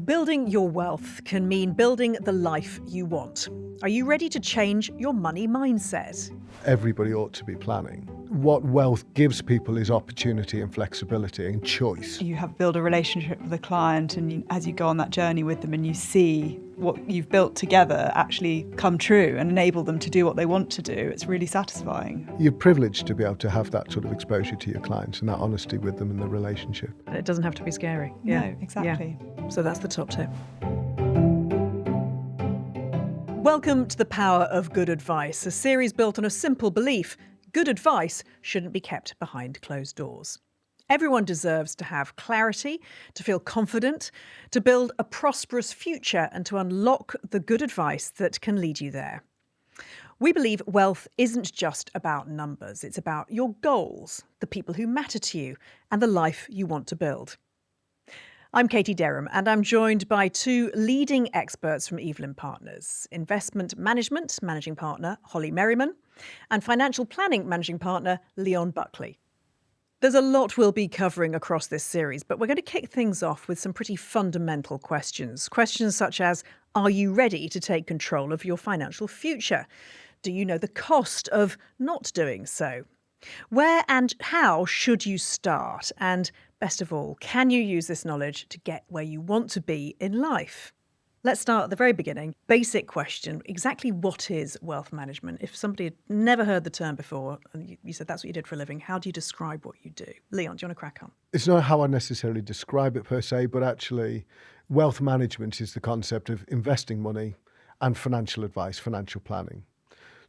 Building your wealth can mean building the life you want. Are you ready to change your money mindset? Everybody ought to be planning. What wealth gives people is opportunity and flexibility and choice. You have built a relationship with a client, and as you go on that journey with them and you see what you've built together actually come true and enable them to do what they want to do, it's really satisfying. You're privileged to be able to have that sort of exposure to your clients and that honesty with them in the relationship. It doesn't have to be scary. No, exactly. Yeah. So that's the top tip. Welcome to The Power of Good Advice, a series built on a simple belief: good advice shouldn't be kept behind closed doors. Everyone deserves to have clarity, to feel confident, to build a prosperous future, and to unlock the good advice that can lead you there. We believe wealth isn't just about numbers. It's about your goals, the people who matter to you, and the life you want to build. I'm Katie Derham, and I'm joined by two leading experts from Evelyn Partners: Investment Management Managing Partner Holly Merriman and Financial Planning Managing Partner Leon Buckley. There's a lot we'll be covering across this series, but we're going to kick things off with some pretty fundamental questions. Questions such as, are you ready to take control of your financial future? Do you know the cost of not doing so? Where and how should you start? And best of all, can you use this knowledge to get where you want to be in life? Let's start at the very beginning. Basic question: exactly what is wealth management? If somebody had never heard the term before and you said that's what you did for a living, how do you describe what you do? Leon, do you want to crack on? It's not how I necessarily describe it per se, but actually wealth management is the concept of investing money and financial advice, financial planning.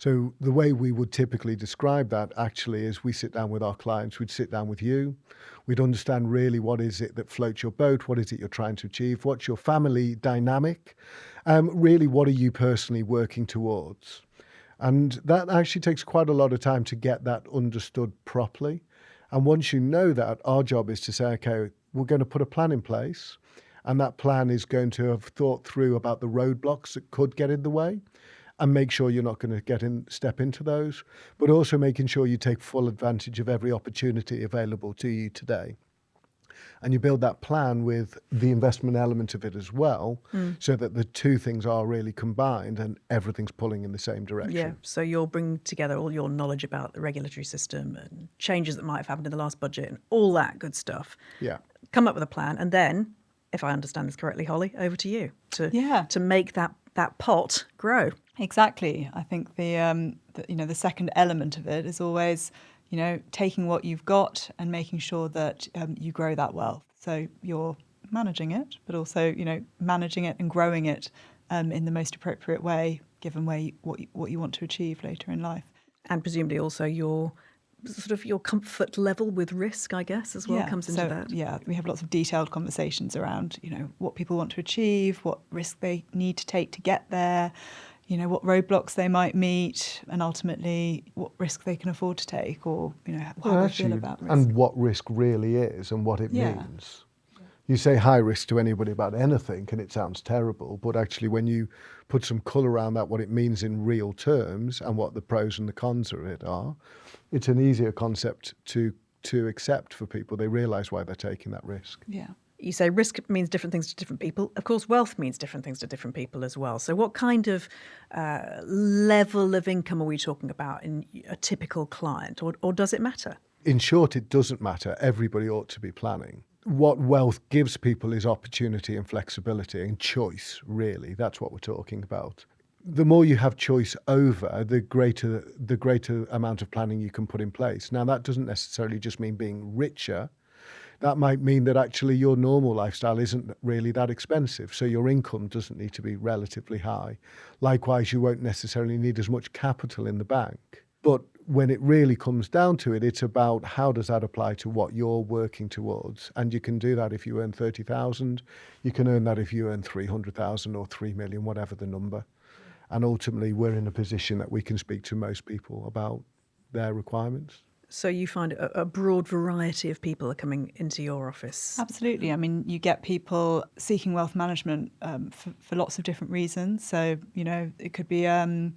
So the way we would typically describe that actually is we sit down with our clients, we'd sit down with you, we'd understand really what is it that floats your boat, what is it you're trying to achieve, what's your family dynamic, really what are you personally working towards. And that actually takes quite a lot of time to get that understood properly. And once you know that, our job is to say, okay, we're going to put a plan in place, and that plan is going to have thought through about the roadblocks that could get in the way, and make sure you're not going to step into those, but also making sure you take full advantage of every opportunity available to you today. And you build that plan with the investment element of it as well, so that the two things are really combined and everything's pulling in the same direction. Yeah, so you'll bring together all your knowledge about the regulatory system and changes that might have happened in the last budget and all that good stuff. Yeah. Come up with a plan, and then, if I understand this correctly, Holly, over to you to make that pot grow. Exactly. I think the second element of it is always, taking what you've got and making sure that you grow that wealth. So you're managing it, but also, managing it and growing it in the most appropriate way, given what you want to achieve later in life. And presumably also your comfort level with risk, I guess, as well, comes into that. Yeah, we have lots of detailed conversations around, what people want to achieve, what risk they need to take to get there, what roadblocks they might meet, and ultimately what risk they can afford to take, or, how they feel about risk. And what risk really is and what it means. You say high risk to anybody about anything and it sounds terrible, but actually when you put some colour around that, what it means in real terms and what the pros and the cons of it are, it's an easier concept to accept for people. They realise why they're taking that risk. Yeah. You say risk means different things to different people. Of course, wealth means different things to different people as well. So what kind of level of income are we talking about in a typical client, or does it matter? In short, it doesn't matter. Everybody ought to be planning. What wealth gives people is opportunity and flexibility and choice, really. That's what we're talking about. The more you have choice over, the greater amount of planning you can put in place. Now, that doesn't necessarily just mean being richer. That might mean that actually your normal lifestyle isn't really that expensive, so your income doesn't need to be relatively high. Likewise, you won't necessarily need as much capital in the bank. But when it really comes down to it, it's about how does that apply to what you're working towards. And you can do that if you earn 30,000, you can earn that if you earn 300,000 or 3 million, whatever the number. And ultimately, we're in a position that we can speak to most people about their requirements. So you find a broad variety of people are coming into your office? Absolutely. I mean, you get people seeking wealth management for lots of different reasons. So, it could be a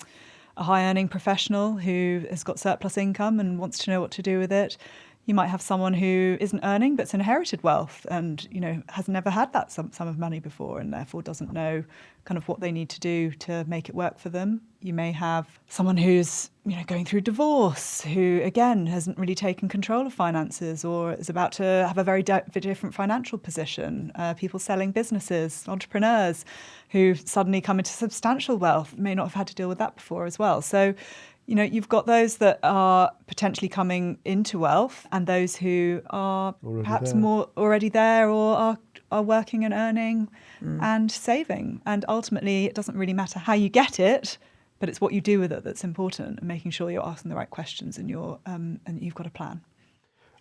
high-earning professional who has got surplus income and wants to know what to do with it. You might have someone who isn't earning but's inherited wealth and, has never had that sum of money before and therefore doesn't know kind of what they need to do to make it work for them. You may have someone who's, going through divorce, who again hasn't really taken control of finances or is about to have a very different financial position. People selling businesses, entrepreneurs who suddenly come into substantial wealth may not have had to deal with that before as well. So you've got those that are potentially coming into wealth and those who are Already perhaps there. more already there or are working and earning and saving. And ultimately, it doesn't really matter how you get it, but it's what you do with it that's important, and making sure you're asking the right questions and you've got a plan.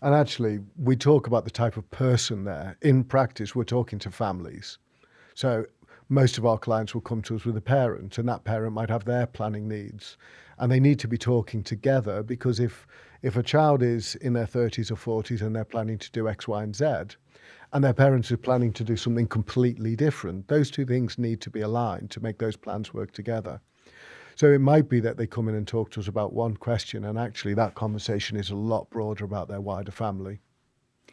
And actually, we talk about the type of person there. In practice, we're talking to families. So most of our clients will come to us with a parent, and that parent might have their planning needs. And they need to be talking together, because if a child is in their 30s or 40s and they're planning to do X, Y, and Z, and their parents are planning to do something completely different, those two things need to be aligned to make those plans work together. So it might be that they come in and talk to us about one question, and actually that conversation is a lot broader about their wider family.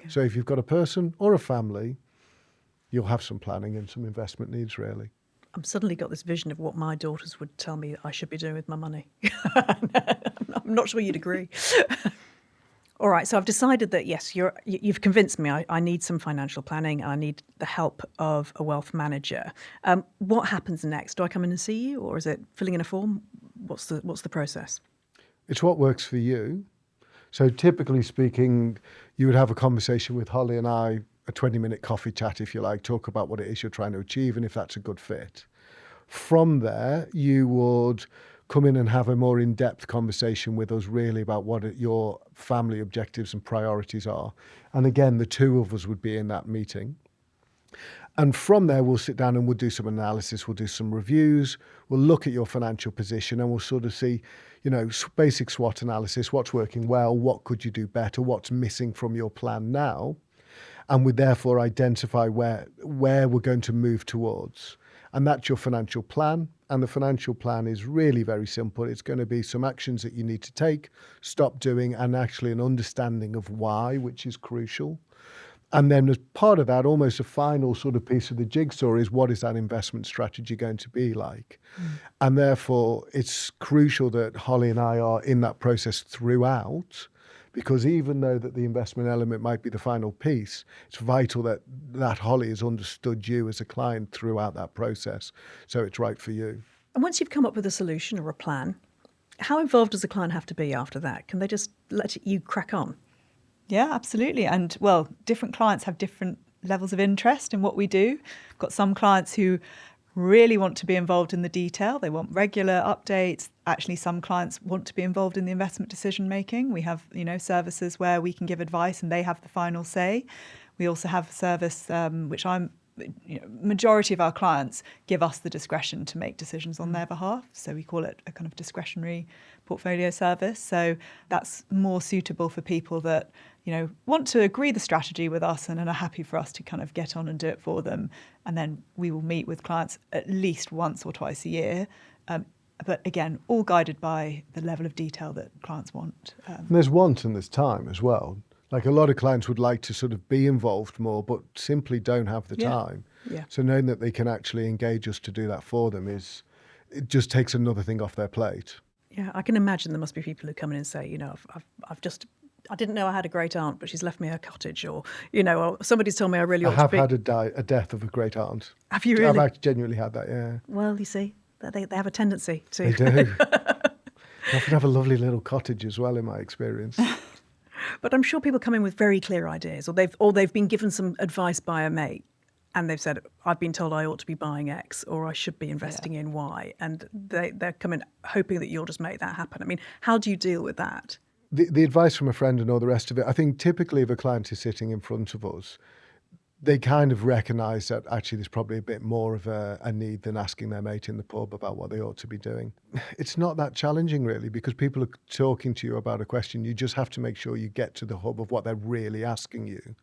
Yeah. So if you've got a person or a family, you'll have some planning and some investment needs, really. I've suddenly got this vision of what my daughters would tell me I should be doing with my money. I'm not sure you'd agree. All right, so I've decided that, yes, you've convinced me I need some financial planning. I need the help of a wealth manager. What happens next? Do I come in and see you, or is it filling in a form? What's the process? It's what works for you. So typically speaking, you would have a conversation with Holly and I, a 20-minute coffee chat, if you like, talk about what it is you're trying to achieve and if that's a good fit. From there, you would come in and have a more in-depth conversation with us really about what your family objectives and priorities are. And again, the two of us would be in that meeting. And from there, we'll sit down and we'll do some analysis, we'll do some reviews, we'll look at your financial position and we'll sort of see, basic SWOT analysis, what's working well, what could you do better, what's missing from your plan now. And we therefore identify where we're going to move towards. And that's your financial plan. And the financial plan is really very simple. It's going to be some actions that you need to take, stop doing, and actually an understanding of why, which is crucial. And then as part of that, almost a final sort of piece of the jigsaw is what is that investment strategy going to be like? And therefore, it's crucial that Holly and I are in that process throughout, because even though that the investment element might be the final piece, it's vital that Holly has understood you as a client throughout that process, so it's right for you. And once you've come up with a solution or a plan, how involved does the client have to be after that? Can they just let you crack on? Yeah, absolutely. And well, different clients have different levels of interest in what we do. We've got some clients who really want to be involved in the detail. They want regular updates. Actually, some clients want to be involved in the investment decision making. We have, services where we can give advice and they have the final say. We also have a service which majority of our clients give us the discretion to make decisions on their behalf. So we call it a kind of discretionary portfolio service. So that's more suitable for people that, want to agree the strategy with us and are happy for us to kind of get on and do it for them. And then we will meet with clients at least once or twice a year. But again, all guided by the level of detail that clients want. And there's want and there's time as well. Like a lot of clients would like to sort of be involved more, but simply don't have the time. Yeah. So knowing that they can actually engage us to do that for them it just takes another thing off their plate. Yeah, I can imagine there must be people who come in and say, I didn't know I had a great aunt, but she's left me her cottage, or or somebody's told me I really ought to be. I have had a death of a great aunt. Have you really? I've actually genuinely had that, yeah. Well, you see, they have a tendency to. They do. They often have a lovely little cottage as well, in my experience. But I'm sure people come in with very clear ideas, or they've been given some advice by a mate, and they've said, I've been told I ought to be buying X, or I should be investing in Y, and they're coming hoping that you'll just make that happen. I mean, how do you deal with that? The advice from a friend and all the rest of it, I think typically if a client is sitting in front of us, they kind of recognise that actually there's probably a bit more of a need than asking their mate in the pub about what they ought to be doing. It's not that challenging really, because people are talking to you about a question. You just have to make sure you get to the hub of what they're really asking you,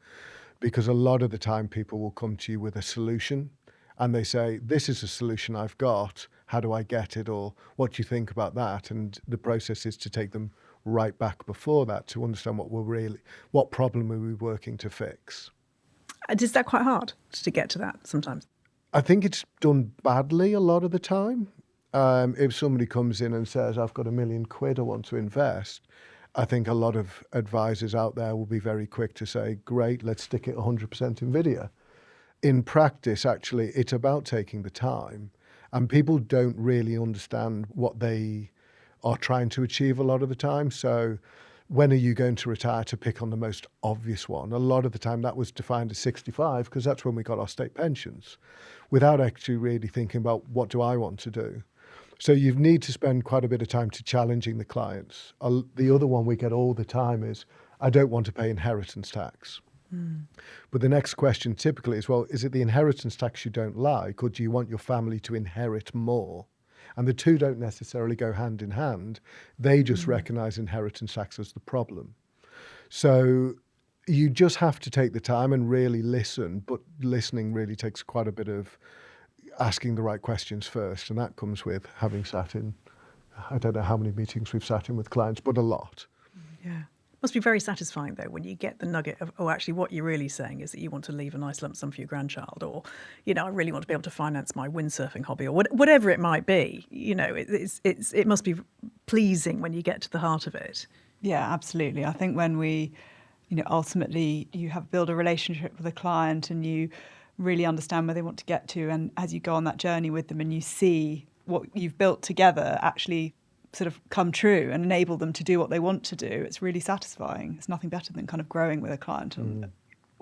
because a lot of the time people will come to you with a solution and they say, this is a solution I've got, how do I get it, or what do you think about that? And the process is to take them right back before that to understand what problem are we working to fix. Is that quite hard to get to that sometimes? I think it's done badly a lot of the time. If somebody comes in and says, I've got £1 million I want to invest, I think a lot of advisors out there will be very quick to say, great, let's stick it 100% NVIDIA. In practice, actually, it's about taking the time, and people don't really understand what they are trying to achieve a lot of the time. So when are you going to retire, to pick on the most obvious one? A lot of the time that was defined as 65 because that's when we got our state pensions, without actually really thinking about what do I want to do. So you need to spend quite a bit of time to challenging the clients. The other one we get all the time is, I don't want to pay inheritance tax. But the next question typically is, well, is it the inheritance tax you don't like, or do you want your family to inherit more? And the two don't necessarily go hand in hand. They just recognise inheritance tax as the problem. So you just have to take the time and really listen, but listening really takes quite a bit of asking the right questions first, and that comes with having sat in, I don't know how many meetings we've sat in with clients, but a lot. Yeah. Must be very satisfying, though, when you get the nugget of, oh, actually, what you're really saying is that you want to leave a nice lump sum for your grandchild, or, I really want to be able to finance my windsurfing hobby, or whatever it might be. It must be pleasing when you get to the heart of it. Yeah, absolutely. I think when we, ultimately you have build a relationship with a client and you really understand where they want to get to, and as you go on that journey with them and you see what you've built together actually sort of come true and enable them to do what they want to do, it's really satisfying. It's nothing better than kind of growing with a client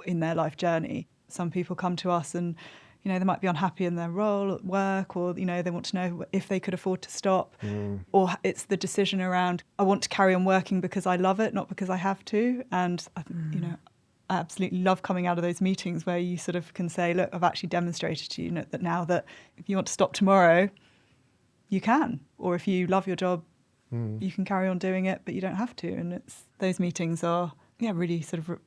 in their life journey. Some people come to us and, they might be unhappy in their role at work, or, they want to know if they could afford to stop, or it's the decision around, I want to carry on working because I love it, not because I have to. And, I absolutely love coming out of those meetings where you sort of can say, look, I've actually demonstrated to you that now that if you want to stop tomorrow, you can. Or if you love your job, you can carry on doing it, but you don't have to. And those meetings are, really sort of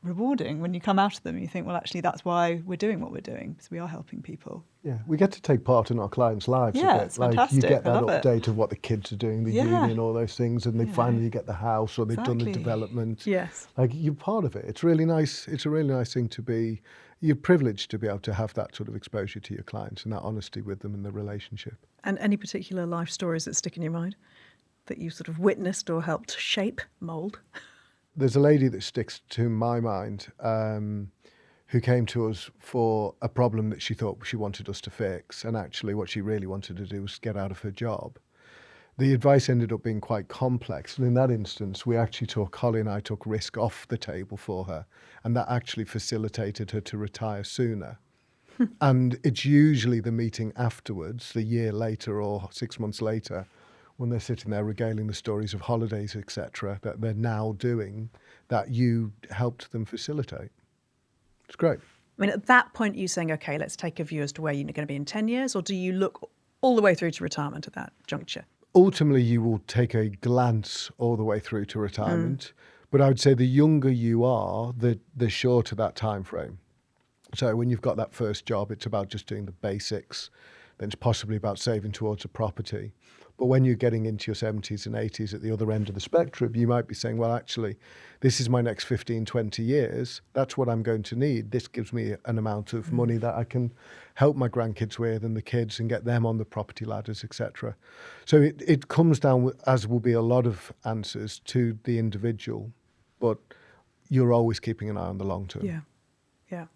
rewarding. When you come out of them, you think, well, actually, that's why we're doing what we're doing, because we are helping people. Yeah, we get to take part in our clients' lives. Yeah, a bit. it's fantastic. You get that update of what the kids are doing, the union, all those things, and they finally get the house, or they've done the development. Yes. You're part of it. It's really nice. It's a really nice thing to be. You're privileged to be able to have that sort of exposure to your clients and that honesty with them in the relationship. And any particular life stories that stick in your mind that you sort of witnessed or helped shape, mould? There's a lady that sticks to my mind who came to us for a problem that she thought she wanted us to fix, and actually what she really wanted to do was get out of her job. The advice ended up being quite complex, and in that instance Holly and I took risk off the table for her, and that actually facilitated her to retire sooner. And it's usually the meeting afterwards, the year later or 6 months later, when they're sitting there regaling the stories of holidays, etc., that they're now doing, that you helped them facilitate. It's great. I mean, at that point, you're saying, OK, let's take a view as to where you're going to be in 10 years, or do you look all the way through to retirement at that juncture? Ultimately, you will take a glance all the way through to retirement. But I would say the younger you are, the shorter that time frame. So when you've got that first job, it's about just doing the basics. Then it's possibly about saving towards a property. But when you're getting into your 70s and 80s at the other end of the spectrum, you might be saying, well, actually, this is my next 15, 20 years. That's what I'm going to need. This gives me an amount of money that I can help my grandkids with and the kids and get them on the property ladders, etc. So it comes down, as will be a lot of answers, to the individual. But you're always keeping an eye on the long term. Yeah. Yeah.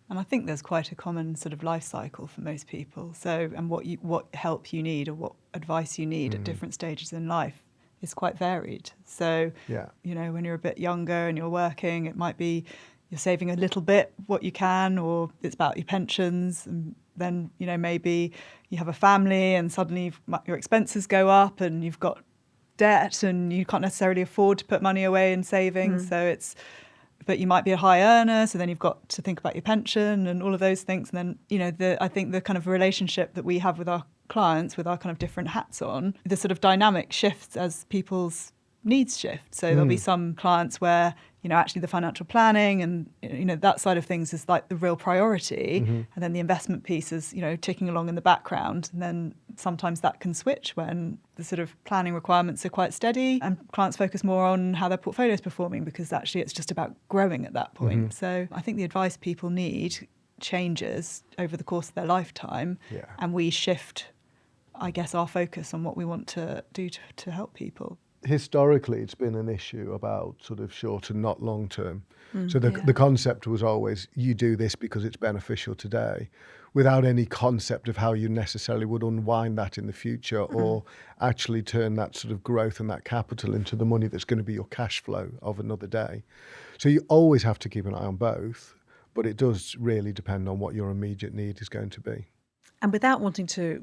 And I think there's quite a common sort of life cycle for most people. So, and what help you need or what advice you need at different stages in life is quite varied. So, when you're a bit younger and you're working, it might be you're saving a little bit what you can, or it's about your pensions. And then, maybe you have a family and suddenly your expenses go up and you've got debt and you can't necessarily afford to put money away in savings. So but you might be a high earner, so then you've got to think about your pension and all of those things. And then, I think the kind of relationship that we have with our clients, with our kind of different hats on, the sort of dynamic shifts as people's needs shift. So there'll be some clients where, actually the financial planning and, that side of things is like the real priority. And then the investment piece is, ticking along in the background. And then sometimes that can switch when the sort of planning requirements are quite steady and clients focus more on how their portfolio is performing, because actually it's just about growing at that point. So I think the advice people need changes over the course of their lifetime. Yeah. And we shift, I guess, our focus on what we want to do to help people. Historically, it's been an issue about sort of short and not long term. So the concept was always, you do this because it's beneficial today, without any concept of how you necessarily would unwind that in the future or actually turn that sort of growth and that capital into the money that's going to be your cash flow of another day. So you always have to keep an eye on both, but it does really depend on what your immediate need is going to be. And without wanting to,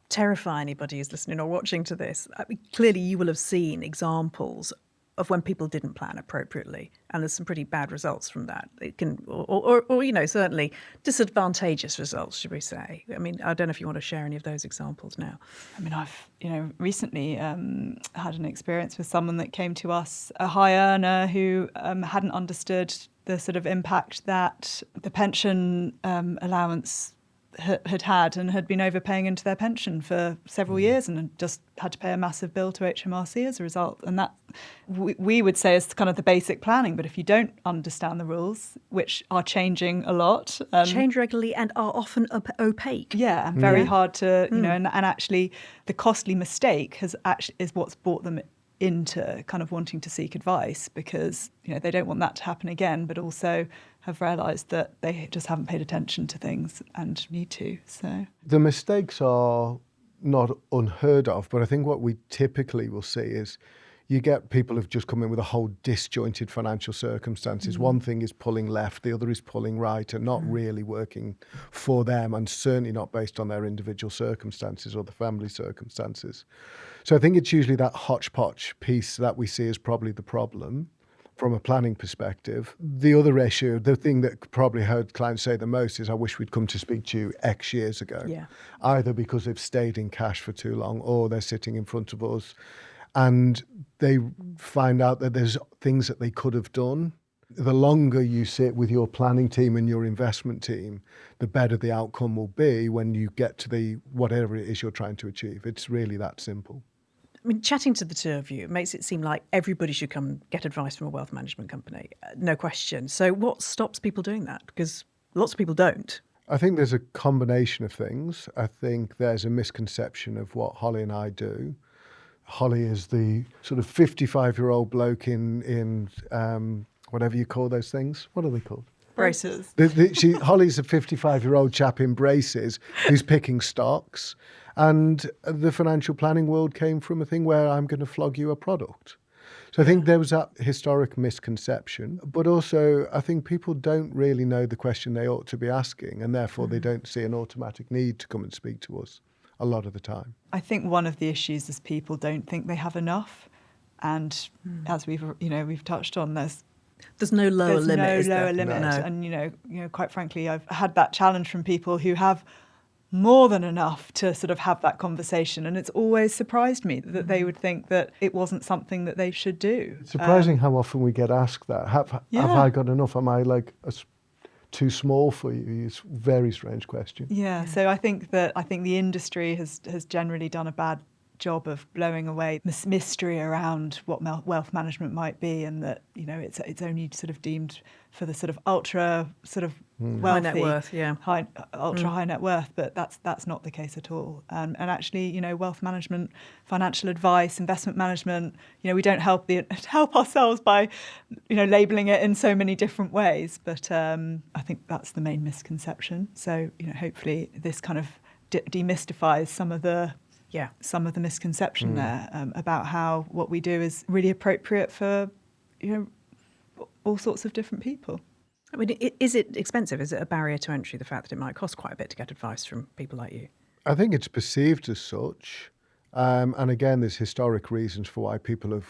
terrify anybody who's listening or watching to this, clearly you will have seen examples of when people didn't plan appropriately, and there's some pretty bad results from that. It can, or certainly disadvantageous results, should we say? I mean, I don't know if you want to share any of those examples now. I mean, I've recently had an experience with someone that came to us, a high earner who hadn't understood the sort of impact that the pension allowance had and had been overpaying into their pension for several years and had just had to pay a massive bill to HMRC as a result. And that we would say is kind of the basic planning. But if you don't understand the rules, which are changing a lot, change regularly and are often opaque. Yeah, and very hard to and actually the costly mistake is what's brought them into kind of wanting to seek advice, because they don't want that to happen again, but also have realised that they just haven't paid attention to things and need to. So the mistakes are not unheard of, but I think what we typically will see is you get people who've just come in with a whole disjointed financial circumstances. One thing is pulling left, the other is pulling right, and not really working for them, and certainly not based on their individual circumstances or the family circumstances. So I think it's usually that hodgepodge piece that we see as probably the problem from a planning perspective. The other issue, the thing that probably heard clients say the most is, I wish we'd come to speak to you X years ago. Yeah. Either because they've stayed in cash for too long, or they're sitting in front of us and they find out that there's things that they could have done. The longer you sit with your planning team and your investment team, the better the outcome will be when you get to the whatever it is you're trying to achieve. It's really that simple. I mean, chatting to the two of you makes it seem like everybody should come and get advice from a wealth management company, no question. So what stops people doing that? Because lots of people don't. I think there's a combination of things. I think there's a misconception of what Holly and I do. Holly is the sort of 55-year-old bloke in whatever you call those things. What are they called? braces. Holly's a 55-year-old chap in braces who's picking stocks. And the financial planning world came from a thing where I'm going to flog you a product. So I think there was that historic misconception. But also, I think people don't really know the question they ought to be asking, and therefore they don't see an automatic need to come and speak to us a lot of the time. I think one of the issues is people don't think they have enough. And as we've touched on, there's no lower limit. No lower limit. No. And, quite frankly, I've had that challenge from people who have more than enough to sort of have that conversation. And it's always surprised me that they would think that it wasn't something that they should do. It's surprising how often we get asked that. Have I got enough? Am I too small for you? It's a very strange question. Yeah. So I think the industry has generally done a bad job of blowing away this mystery around what wealth management might be, and that it's only sort of deemed for the sort of ultra sort of wealthy, high net worth, ultra high net worth, but that's not the case at all. And actually, wealth management, financial advice, investment management, we don't help ourselves by labeling it in so many different ways. But I think that's the main misconception. So hopefully this kind of demystifies some of the misconception there about how what we do is really appropriate for all sorts of different people. I mean, is it expensive? Is it a barrier to entry, the fact that it might cost quite a bit to get advice from people like you? I think it's perceived as such. And again, there's historic reasons for why people have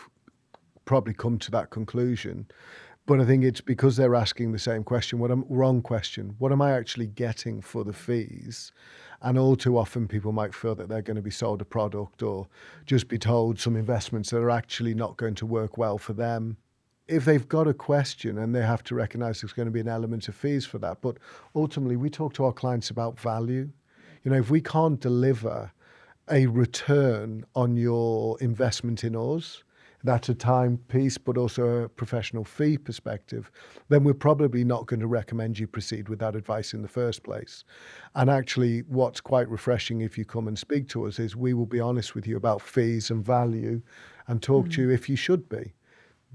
probably come to that conclusion. But I think it's because they're asking the same question, wrong question. What am I actually getting for the fees? And all too often people might feel that they're going to be sold a product or just be told some investments that are actually not going to work well for them. If they've got a question, and they have to recognise there's going to be an element of fees for that. But ultimately, we talk to our clients about value. If we can't deliver a return on your investment in us, that's a time piece, but also a professional fee perspective, then we're probably not going to recommend you proceed with that advice in the first place. And actually, what's quite refreshing if you come and speak to us is we will be honest with you about fees and value and talk to you if you should be.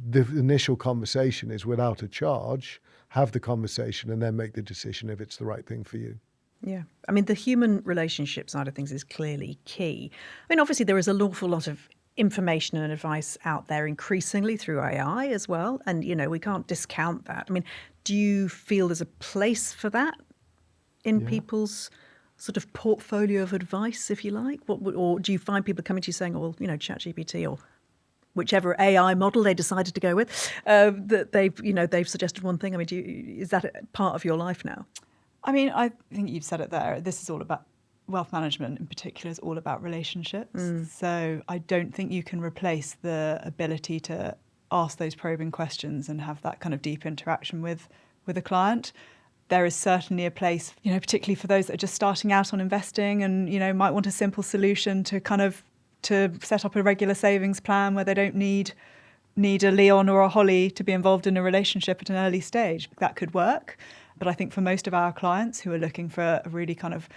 The initial conversation is without a charge. Have the conversation and then make the decision if it's the right thing for you. Yeah. I mean, the human relationship side of things is clearly key. I mean, obviously, there is an awful lot of information and advice out there increasingly through AI as well. And, we can't discount that. I mean, do you feel there's a place for that in people's sort of portfolio of advice, if you like? Or do you find people coming to you saying, ChatGPT or whichever AI model they decided to go with, that they've suggested one thing? I mean, is that part of your life now? I mean, I think you've said it there. This is all about wealth management in particular is all about relationships. So I don't think you can replace the ability to ask those probing questions and have that kind of deep interaction with a client. There is certainly a place, particularly for those that are just starting out on investing and, might want a simple solution to set up a regular savings plan where they don't need a Leon or a Holly to be involved in a relationship at an early stage. That could work. But I think for most of our clients who are looking for a really kind of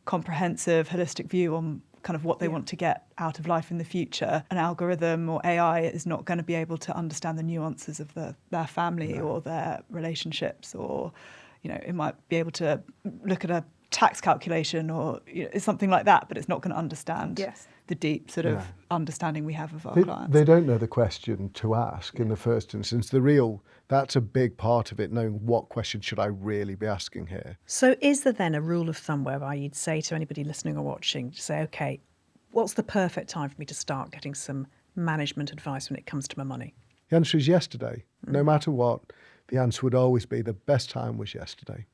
comprehensive, holistic view on kind of what they want to get out of life in the future, an algorithm or AI is not going to be able to understand the nuances of their family or their relationships, or, it might be able to look at a tax calculation or something like that, but it's not going to understand the deep sort of understanding we have of our clients. They don't know the question to ask in the first instance. That's a big part of it, knowing what question should I really be asking here. So is there then a rule of thumb whereby you'd say to anybody listening or watching, to say, okay, what's the perfect time for me to start getting some management advice when it comes to my money? The answer is yesterday. No matter what, the answer would always be the best time was yesterday.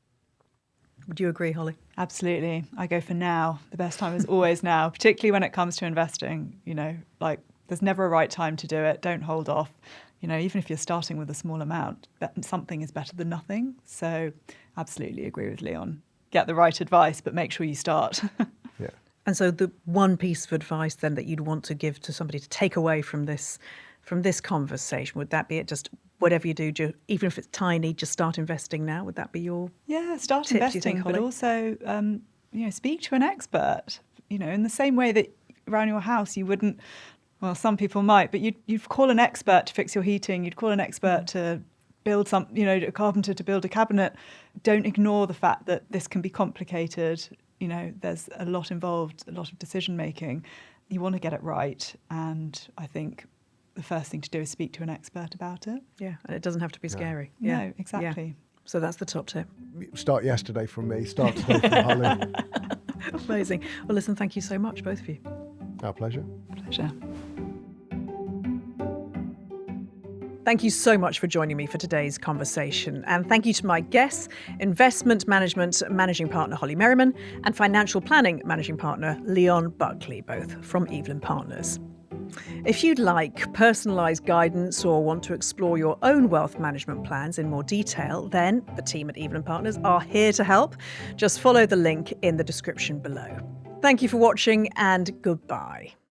Would you agree, Holly? Absolutely. I go for now. The best time is always now, particularly when it comes to investing. There's never a right time to do it. Don't hold off. Even if you're starting with a small amount, something is better than nothing. So absolutely agree with Leon. Get the right advice, but make sure you start. Yeah. And so the one piece of advice then that you'd want to give to somebody to take away from this conversation, would that be it? Just whatever you do, even if it's tiny, just start investing now. Would that be your start tips, investing, you think, but Holly? also speak to an expert. In the same way that around your house you wouldn't. Well, some people might, but you'd call an expert to fix your heating. You'd call an expert to build a carpenter to build a cabinet. Don't ignore the fact that this can be complicated. There's a lot involved, a lot of decision making. You want to get it right, and I think the first thing to do is speak to an expert about it. Yeah, and it doesn't have to be scary. No, exactly. Yeah. So that's the top tip. Start yesterday from me. Start today from Holly. Amazing. Well, listen, thank you so much, both of you. Our pleasure. Pleasure. Thank you so much for joining me for today's conversation. And thank you to my guests, Investment Management Managing Partner Holly Merriman and Financial Planning Managing Partner Leon Buckley, both from Evelyn Partners. If you'd like personalised guidance or want to explore your own wealth management plans in more detail, then the team at Evelyn Partners are here to help. Just follow the link in the description below. Thank you for watching and goodbye.